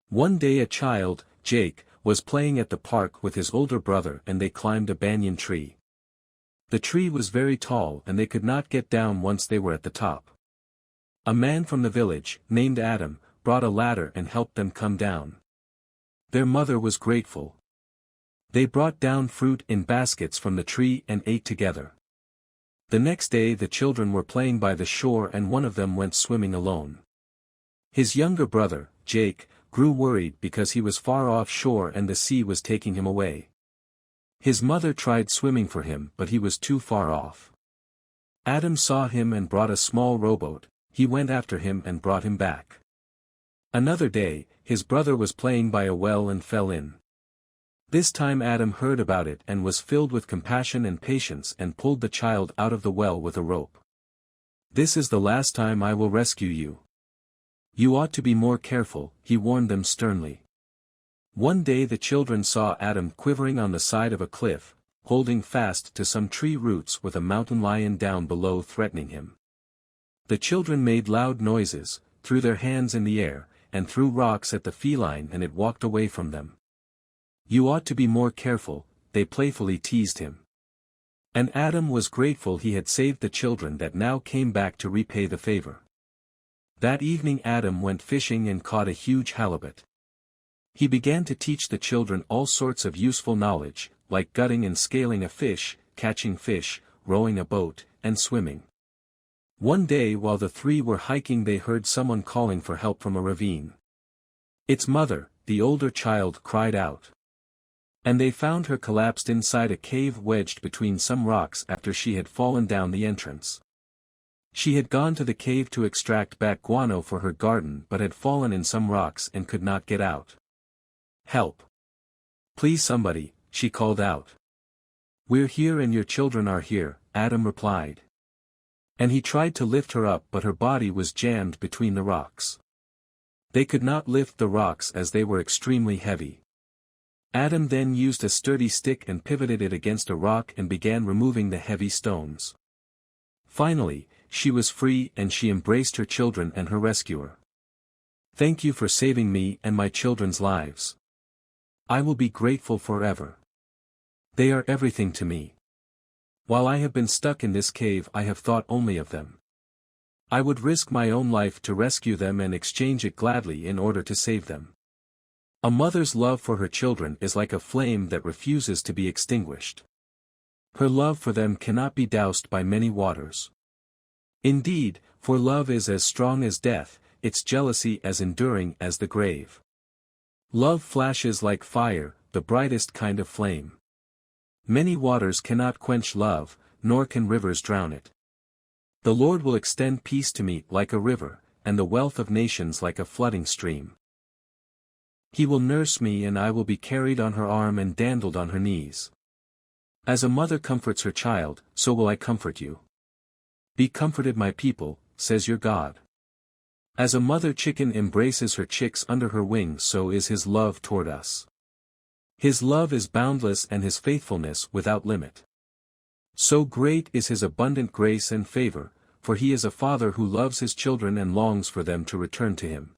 One day a child, Jake, was playing at the park with his older brother and they climbed a banyan tree. The tree was very tall and they could not get down once they were at the top. A man from the village, named Adam, brought a ladder and helped them come down. Their mother was grateful. They brought down fruit in baskets from the tree and ate together. The next day the children were playing by the shore and one of them went swimming alone. His younger brother, Jake, grew worried because he was far off shore and the sea was taking him away. His mother tried swimming for him but he was too far off. Adam saw him and brought a small rowboat. He went after him and brought him back. Another day, his brother was playing by a well and fell in. This time Adam heard about it and was filled with compassion and patience and pulled the child out of the well with a rope. "This is the last time I will rescue you. You ought to be more careful," he warned them sternly. One day the children saw Adam quivering on the side of a cliff, holding fast to some tree roots with a mountain lion down below threatening him. The children made loud noises, threw their hands in the air, and threw rocks at the feline and it walked away from them. "You ought to be more careful," they playfully teased him. And Adam was grateful he had saved the children that now came back to repay the favor. That evening Adam went fishing and caught a huge halibut. He began to teach the children all sorts of useful knowledge, like gutting and scaling a fish, catching fish, rowing a boat, and swimming. One day while the three were hiking they heard someone calling for help from a ravine. "It's Mother," the older child cried out. And they found her collapsed inside a cave wedged between some rocks after she had fallen down the entrance. She had gone to the cave to extract back guano for her garden but had fallen in some rocks and could not get out. "Help! Please somebody," she called out. "We're here and your children are here," Adam replied. And he tried to lift her up but her body was jammed between the rocks. They could not lift the rocks as they were extremely heavy. Adam then used a sturdy stick and pivoted it against a rock and began removing the heavy stones. Finally, she was free and she embraced her children and her rescuer. "Thank you for saving me and my children's lives. I will be grateful forever. They are everything to me. While I have been stuck in this cave I have thought only of them. I would risk my own life to rescue them and exchange it gladly in order to save them." A mother's love for her children is like a flame that refuses to be extinguished. Her love for them cannot be doused by many waters. Indeed, for love is as strong as death, its jealousy as enduring as the grave. Love flashes like fire, the brightest kind of flame. Many waters cannot quench love, nor can rivers drown it. The Lord will extend peace to me like a river, and the wealth of nations like a flooding stream. He will nurse me and I will be carried on her arm and dandled on her knees. As a mother comforts her child, so will I comfort you. Be comforted my people, says your God. As a mother chicken embraces her chicks under her wings, so is his love toward us. His love is boundless and his faithfulness without limit. So great is his abundant grace and favor, for he is a father who loves his children and longs for them to return to him.